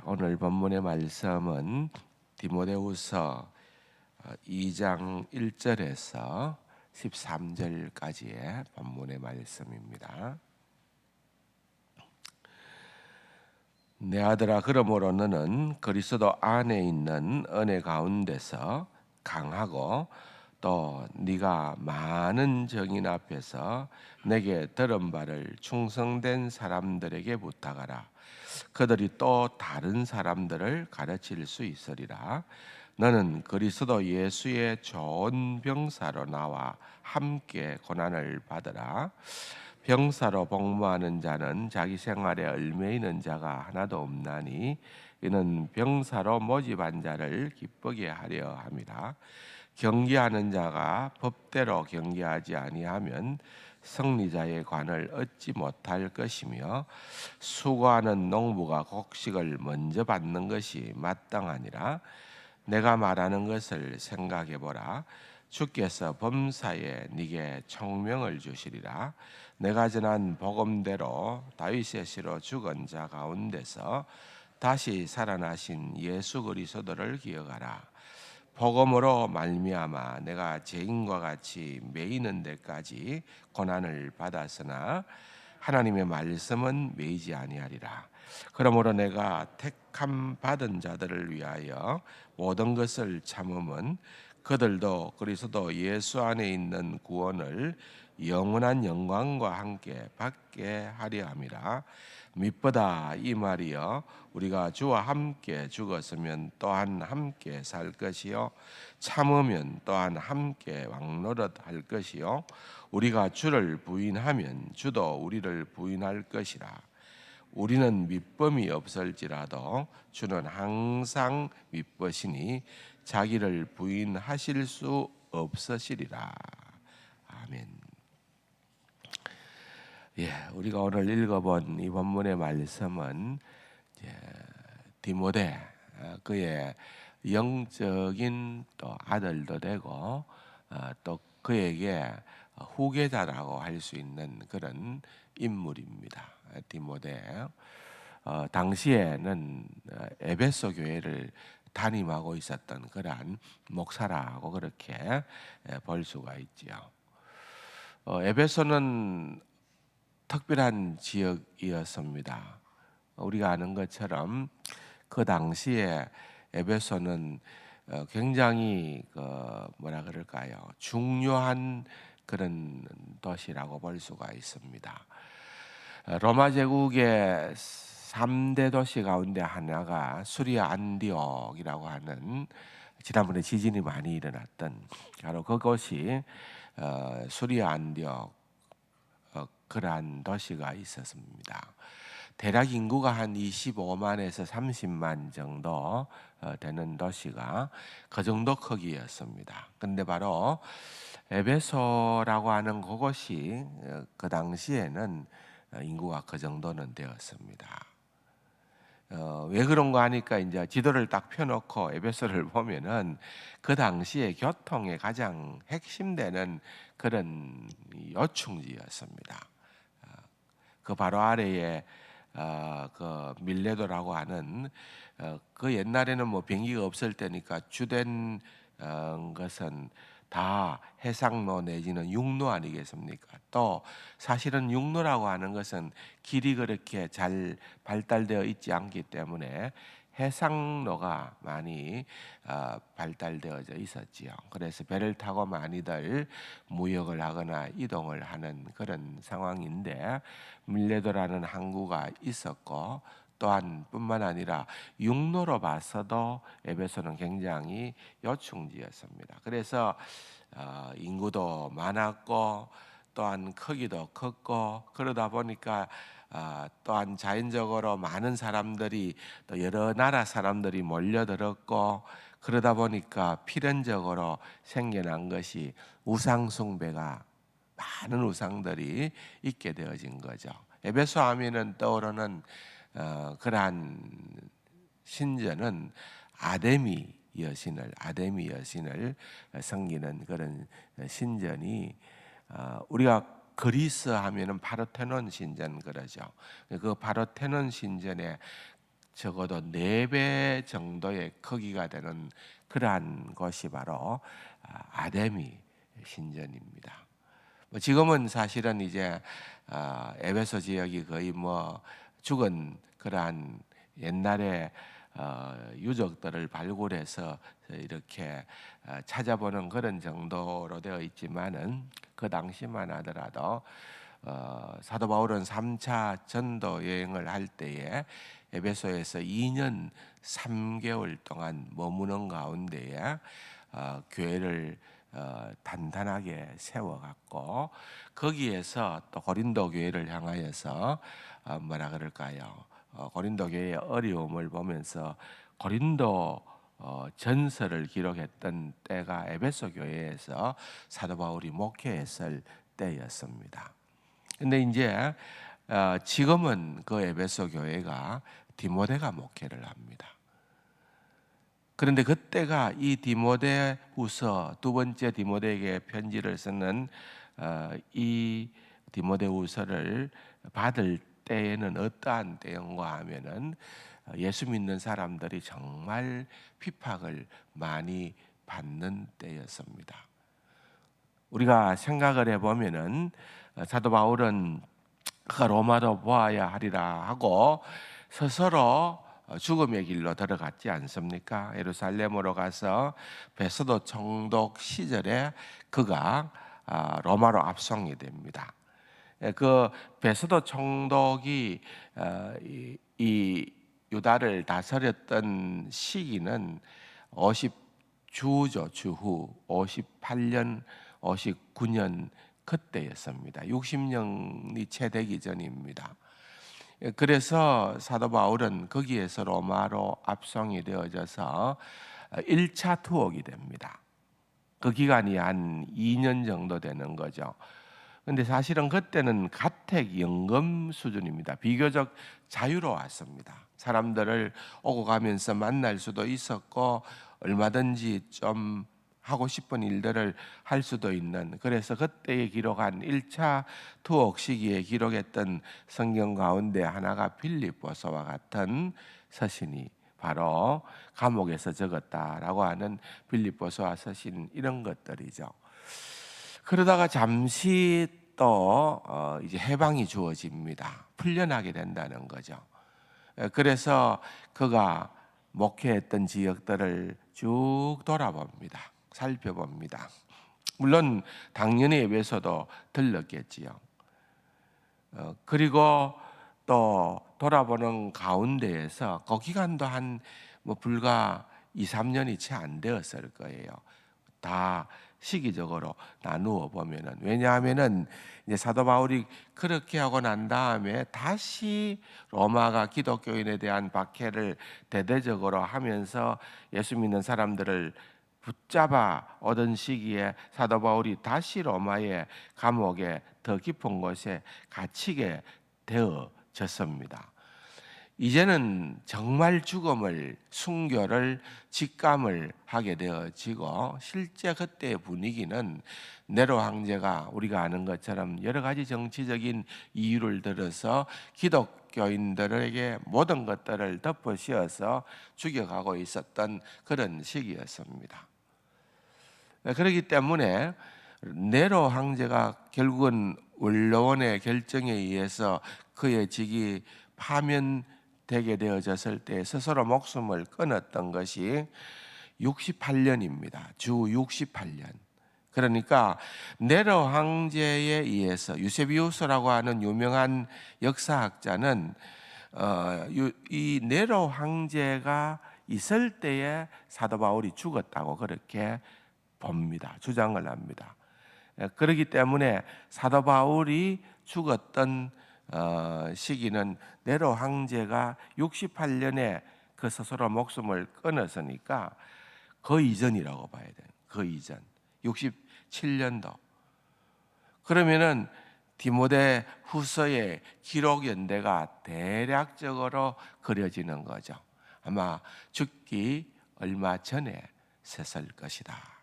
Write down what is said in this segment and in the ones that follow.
오늘 본문의 말씀은 디모데후서 2장 1절에서 13절까지의 본문의 말씀입니다. 내 아들아, 그러므로 너는 그리스도 안에 있는 은혜 가운데서 강하고 또 네가 많은 정인 앞에서 내게 들은 바를 충성된 사람들에게 부탁하라. 그들이 또 다른 사람들을 가르칠 수 있으리라. 너는 그리스도 예수의 좋은 병사로 나와 함께 고난을 받으라. 병사로 복무하는 자는 자기 생활에 얽매이는 자가 하나도 없나니 이는 병사로 모집한 자를 기쁘게 하려 함이라. 경계하는 자가 법대로 경계하지 아니하면 승리자의 관을 얻지 못할 것이며, 수고하는 농부가 곡식을 먼저 받는 것이 마땅하니라. 내가 말하는 것을 생각해 보라. 주께서 범사에 네게 총명을 주시리라. 내가 전한 복음대로 다윗의 씨로 죽은 자 가운데서 다시 살아나신 예수 그리스도를 기억하라. 복음으로 말미암아 내가 죄인과 같이 매이는 데까지 고난을 받았으나 하나님의 말씀은 매이지 아니하리라. 그러므로 내가 택함 받은 자들을 위하여 모든 것을 참음은 그들도 그리스도 예수 안에 있는 구원을 영원한 영광과 함께 받게 하려 함이라. mit보다 이 말이여, 우리가 주와 함께 죽었으면 또한 함께 살 것이요 참으면 또한 함께 왕노릇할 것이요 우리가 주를 부인하면 주도 우리를 부인할 것이라. 우리는 밑범이 없을지라도 주는 항상 밑버시니 자기를 부인하실 수 없으시리라. 아멘. 우리가 오늘 읽어본 이 본문의 말씀은 디모데, 그의 영적인 또 아들도 되고 또 그에게 후계자라고 할 수 있는 그런 인물입니다. 디모데. 당시에는 에베소 교회를 담임하고 있었던 그러한 목사라고 그렇게 볼 수가 있지요. 에베소는 특별한 지역이었습니다. 우리가 아는 것처럼 그 당시에 에베소는 굉장히 중요한 그런 도시라고 볼 수가 있습니다. 로마 제국의 3대 도시 가운데 하나가 수리아 안디옥이라고 하는, 지난번에 지진이 많이 일어났던 바로 그곳이 수리아 안디옥, 그러한 도시가 있었습니다. 대략 인구가 한 25만에서 30만 정도 되는 도시가 그 정도 크기였습니다. 근데 바로 에베소라고 하는 그곳이 그 당시에는 인구가 그 정도는 되었습니다. 왜 그런가 하니까 이제 지도를 딱 펴놓고 에베소를 보면은 그 당시에 교통의 가장 핵심되는 그런 요충지였습니다. 그 바로 아래에 그 밀레도라고 하는, 그 옛날에는 뭐 비행기가 없을 때니까 주된 것은 다 해상로 내지는 육로 아니겠습니까? 또 사실은 육로라고 하는 것은 길이 그렇게 잘 발달되어 있지 않기 때문에 해상로가 많이 발달되어져 있었지요. 그래서 배를 타고 많이들 무역을 하거나 이동을 하는 그런 상황인데, 밀레도라는 항구가 있었고, 또한 뿐만 아니라 육로로 봐서도 에베소는 굉장히 요충지였습니다. 그래서 인구도 많았고 또한 크기도 컸고, 그러다 보니까 또한 자연적으로 많은 사람들이, 또 여러 나라 사람들이 몰려들었고, 그러다 보니까 필연적으로 생겨난 것이 우상 숭배가, 많은 우상들이 있게 되어진 거죠. 에베소 하면은 떠오르는 그러한 신전은 아데미 여신을 섬기는 그런 신전이, 우리가 그리스 하면은 파르테논 신전 그러죠. 그 파르테논 신전에 적어도 4배 정도의 크기가 되는 그러한 것이 바로 아데미 신전입니다. 지금은 사실은 이제 에베소 지역이 거의 뭐 죽은 그러한 옛날에 유적들을 발굴해서 이렇게 찾아보는 그런 정도로 되어 있지만은 그 당시만 하더라도 사도 바울은 3차 전도 여행을 할 때에 에베소에서 2년 3개월 동안 머무는 가운데에 교회를 단단하게 세워갔고 거기에서 또 고린도 교회를 향하여서 뭐라 그럴까요? 고린도 교회의 어려움을 보면서 고린도 전서를 기록했던 때가 에베소 교회에서 사도 바울이 목회했을 때였습니다. 근데 이제 지금은 그 에베소 교회가 디모데가 목회를 합니다. 그런데 그때가 이 디모데후서 두 번째 디모데에게 편지를 쓰는 이 디모데후서를 받을 때에는 어떠한 때인가 하면은 예수 믿는 사람들이 정말 핍박을 많이 받는 때였습니다. 우리가 생각을 해보면은 사도 바울은 그가 로마로 보아야 하리라 하고 스스로 죽음의 길로 들어갔지 않습니까? 예루살렘으로 가서 베소도 총독 시절에 그가 로마로 압송이 됩니다. 그 베소도 총독이 이 유다를 다스렸던 시기는 50주죠. 주후 58년 59년 그때였습니다. 60년이 채 되기 전입니다. 그래서 사도 바울은 거기에서 로마로 압송이 되어져서 1차 투옥이 됩니다. 그 기간이 한 2년 정도 되는 거죠. 근데 사실은 그때는 가택연금 수준입니다. 비교적 자유로웠습니다. 사람들을 오고 가면서 만날 수도 있었고 얼마든지 좀 하고 싶은 일들을 할 수도 있는, 그래서 그때에 기록한 1차 투옥 시기에 기록했던 성경 가운데 하나가 빌립보서와 같은 서신이 바로 감옥에서 적었다라고 하는 빌립보서와 서신, 이런 것들이죠. 그러다가 잠시 또 이제 해방이 주어집니다. 풀려나게 된다는 거죠. 그래서 그가 목회했던 지역들을 쭉 돌아봅니다. 살펴봅니다. 물론 당연히 에베소도 들렀겠지요. 그리고 또 돌아보는 가운데에서 그 기간도 한 불과 2, 3년이 채 안 되었을 거예요. 다 시기적으로 나누어 보면은, 왜냐하면은 이제 사도 바울이 그렇게 하고 난 다음에 다시 로마가 기독교인에 대한 박해를 대대적으로 하면서 예수 믿는 사람들을 붙잡아 오던 시기에 사도 바울이 다시 로마의 감옥에 더 깊은 곳에 갇히게 되어졌습니다. 이제는 정말 죽음을, 순교를 직감을 하게 되어지고, 실제 그때의 분위기는 네로 황제가 우리가 아는 것처럼 여러 가지 정치적인 이유를 들어서 기독교인들에게 모든 것들을 덮어씌워서 죽여가고 있었던 그런 시기였습니다. 그렇기 때문에 네로 황제가 결국은 원로원의 결정에 의해서 그의 직이 파면되게 되어졌을 때 스스로 목숨을 끊었던 것이 68년입니다. 주 68년. 그러니까 네로 황제에 의해서, 유세비우스라고 하는 유명한 역사학자는 이 네로 황제가 있을 때에 사도 바울이 죽었다고 그렇게 봅니다. 주장을 합니다. 그렇기 때문에 사도 바울이 죽었던 시기는 네로 황제가 68년에 그 스스로 목숨을 끊었으니까 그 이전이라고 봐야 돼요. 그 이전 67년도. 그러면은 디모데 후서의 기록 연대가 대략적으로 그려지는 거죠. 아마 죽기 얼마 전에 썼을 것이다.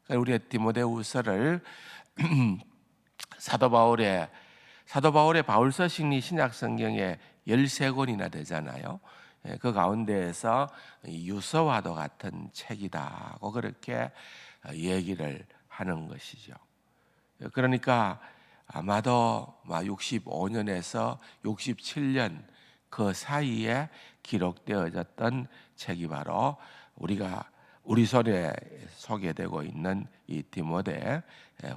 우리 디모데후서를 사도 바울의 바울서신이 신약 성경에 13권이나 되잖아요. 그 가운데에서 유서와도 같은 책이다고 그렇게 얘기를 하는 것이죠. 그러니까 아마도 65년에서 67년 그 사이에 기록되어졌던 책이 바로 우리 손에 소개되고 있는 이 디모데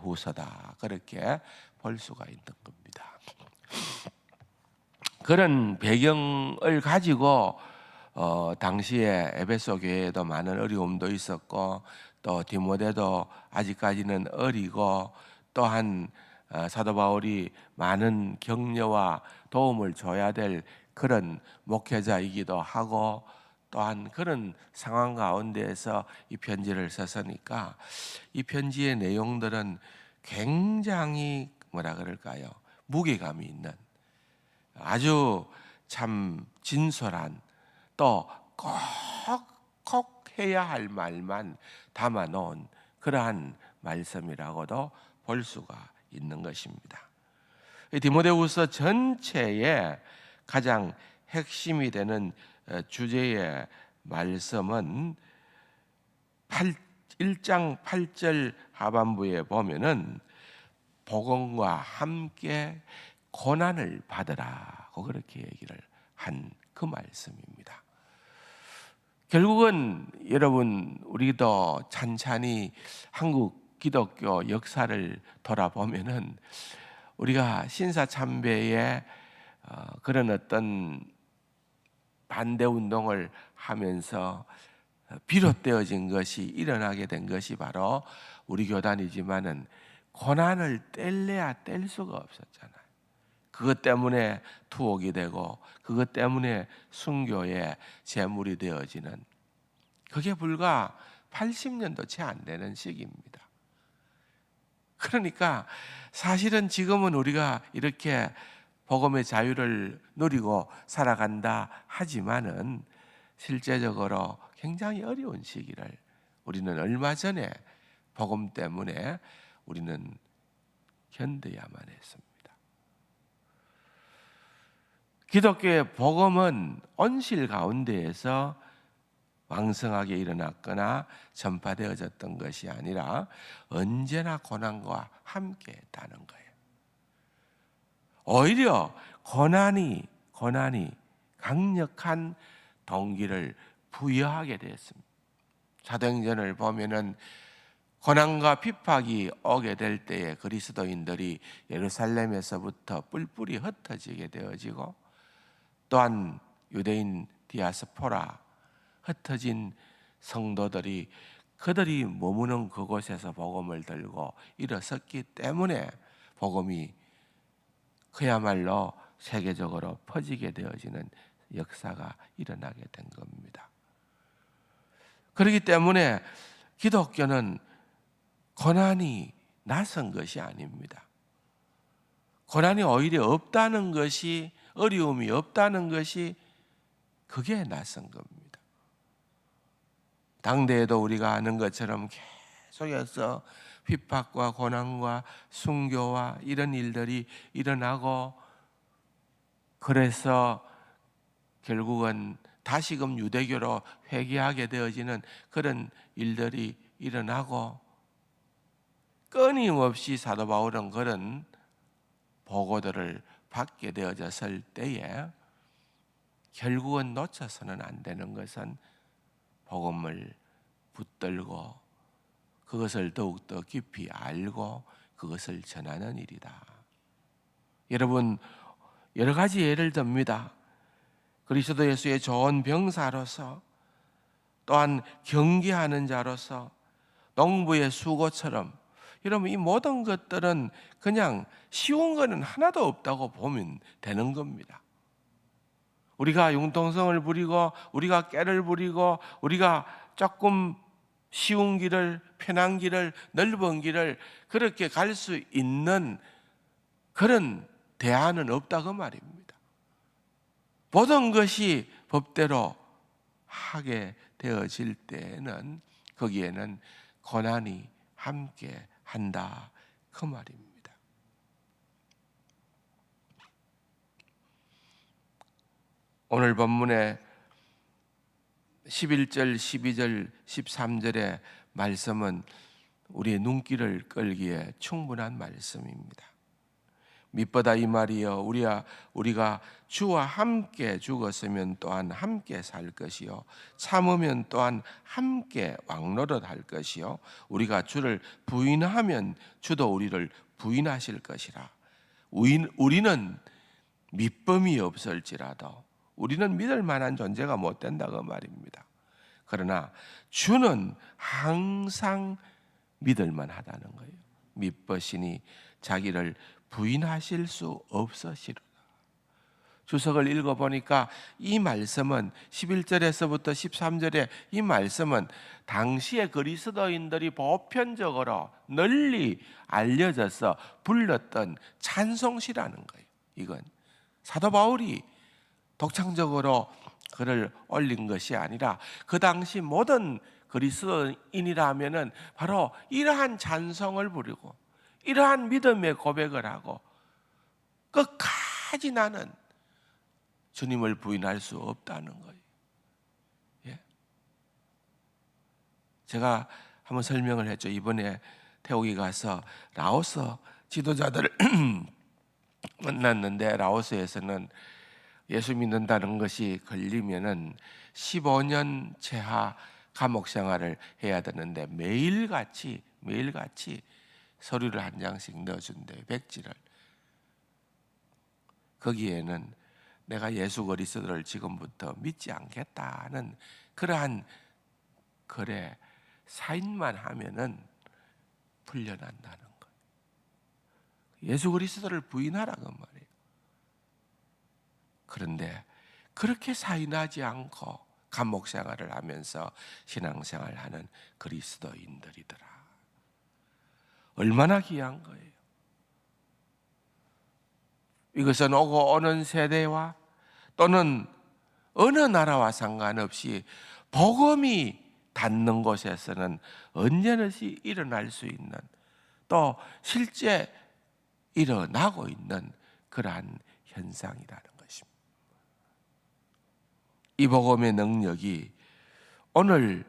후서다, 그렇게 볼 수가 있는 겁니다. 그런 배경을 가지고 당시에 에베소 교회에도 많은 어려움도 있었고, 또 디모데도 아직까지는 어리고, 또한 사도 바울이 많은 격려와 도움을 줘야 될 그런 목회자이기도 하고, 또한 그런 상황 가운데에서 이 편지를 썼으니까 이 편지의 내용들은 굉장히 뭐라 그럴까요? 무게감이 있는, 아주 참 진솔한, 또 꼭 해야 할 말만 담아놓은 그러한 말씀이라고도 볼 수가 있는 것입니다. 디모데후서 전체의 가장 핵심이 되는 주제의 말씀은 1장 8절 하반부에 보면은 복음과 함께 고난을 받으라고 그렇게 얘기를 한 그 말씀입니다. 결국은 여러분, 우리도 찬찬히 한국 기독교 역사를 돌아보면은 우리가 신사참배의 그런 어떤 반대 운동을 하면서 비롯되어진 것이, 일어나게 된 것이 바로 우리 교단이지만은 고난을 뗄래야 뗄 수가 없었잖아요. 그것 때문에 투옥이 되고, 그것 때문에 순교의 제물이 되어지는, 그게 불과 80년도 채 안 되는 시기입니다. 그러니까 사실은 지금은 우리가 이렇게 복음의 자유를 누리고 살아간다 하지만은 실제적으로 굉장히 어려운 시기를 우리는 얼마 전에 복음 때문에 우리는 견뎌야만 했습니다. 기독교의 복음은 온실 가운데에서 왕성하게 일어났거나 전파되어졌던 것이 아니라 언제나 고난과 함께 했다는 거예요. 오히려 고난이 강력한 동기를 부여하게 되었습니다. 사도행전을 보면은 고난과 핍박이 오게 될 때에 그리스도인들이 예루살렘에서부터 뿔뿔이 흩어지게 되어지고, 또한 유대인 디아스포라, 흩어진 성도들이 그들이 머무는 그곳에서 복음을 들고 일어섰기 때문에 복음이 그야말로 세계적으로 퍼지게 되어지는 역사가 일어나게 된 겁니다. 그렇기 때문에 기독교는 고난이 낯선 것이 아닙니다. 고난이 오히려 없다는 것이, 어려움이 없다는 것이, 그게 낯선 겁니다. 당대에도 우리가 아는 것처럼 계속해서 핍박과 고난과 순교와 이런 일들이 일어나고, 그래서 결국은 다시금 유대교로 회귀하게 되어지는 그런 일들이 일어나고, 끊임없이 사도 바울은 그런 보고들을 받게 되어졌을 때에 결국은 놓쳐서는 안 되는 것은 복음을 붙들고 그것을 더욱더 깊이 알고 그것을 전하는 일이다. 여러분, 여러 가지 예를 듭니다. 그리스도 예수의 좋은 병사로서, 또한 경계하는 자로서, 농부의 수고처럼, 여러분, 이 모든 것들은 그냥 쉬운 거는 하나도 없다고 보면 되는 겁니다. 우리가 융통성을 부리고, 우리가 깨를 부리고, 우리가 조금 쉬운 길을, 편한 길을, 넓은 길을 그렇게 갈 수 있는 그런 대안은 없다고 말입니다. 모든 것이 법대로 하게 되어질 때에는 거기에는 고난이 함께 한다, 그 말입니다. 오늘 본문에 11절, 12절, 13절의 말씀은 우리의 눈길을 끌기에 충분한 말씀입니다. mit보다 이 말이여 우리가 주와 함께 죽었으면 또한 함께 살 것이요 참으면 또한 함께 왕노릇할 것이요 우리가 주를 부인하면 주도 우리를 부인하실 것이라. 우리는 밑범이 없을지라도 우리는 믿을 만한 존재가 못 된다고 말입니다. 그러나 주는 항상 믿을 만하다는 거예요. 믿으시니 자기를 부인하실 수 없으시리라. 주석을 읽어보니까 이 말씀은 11절에서부터 13절에 이 말씀은 당시의 그리스도인들이 보편적으로 널리 알려져서 불렀던 찬송시라는 거예요. 이건 사도 바울이 독창적으로 글을 올린 것이 아니라 그 당시 모든 그리스도인이라면은 바로 이러한 찬송을 부르고 이러한 믿음의 고백을 하고 끝까지 나는 주님을 부인할 수 없다는 거예요. 예. 제가 한번 설명을 했죠. 이번에 태국에 가서 라오스 지도자들을 만났는데 라오스에서는 예수 믿는다는 것이 걸리면은 15년 제하 감옥 생활을 해야 되는데 매일같이 서류를 한 장씩 넣어준대요. 백지를. 거기에는 내가 예수 그리스도를 지금부터 믿지 않겠다는 그러한 글에 사인만 하면은 풀려난다는 거예요. 예수 그리스도를 부인하라고 말이에요. 그런데 그렇게 사인하지 않고 감옥 생활을 하면서 신앙생활을 하는 그리스도인들이더라. 얼마나 귀한 거예요. 이것은 오고 오는 세대와 또는 어느 나라와 상관없이 복음이 닿는 곳에서는 언제든지 일어날 수 있는 또 실제 일어나고 있는 그러한 현상이라는 것입니다. 이 복음의 능력이 오늘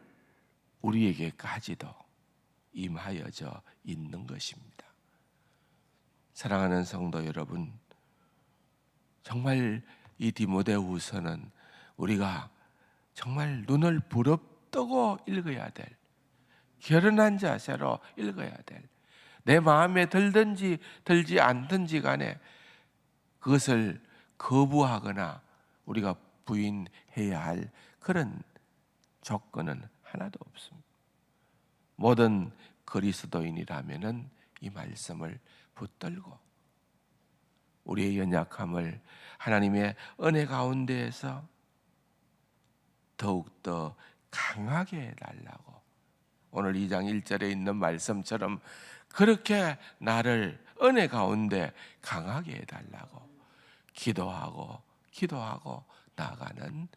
우리에게까지도 임하여져 있는 것입니다. 사랑하는 성도 여러분, 정말 이 디모데후서는 우리가 정말 눈을 부릅뜨고 읽어야 될, 결연한 자세로 읽어야 될, 내 마음에 들든지 들지 않든지 간에 그것을 거부하거나 우리가 부인해야 할 그런 조건은 하나도 없습니다. 모든 그리스도인이라면은 이 말씀을 붙들고 우리의 연약함을 하나님의 은혜 가운데에서 더욱더 강하게 해달라고 오늘 2장 1절에 있는 말씀처럼 그렇게 나를 은혜 가운데 강하게 해달라고 기도하고 나아가는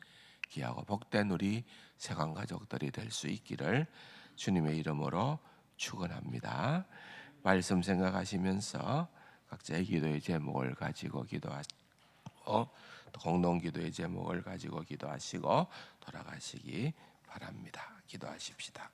귀하고 복된 우리 세관 가족들이 될 수 있기를 주님의 이름으로 축원합니다. 말씀 생각하시면서 각자의 기도의 제목을 가지고 기도하시고 또 공동 기도의 제목을 가지고 기도하시고 돌아가시기 바랍니다. 기도하십시다.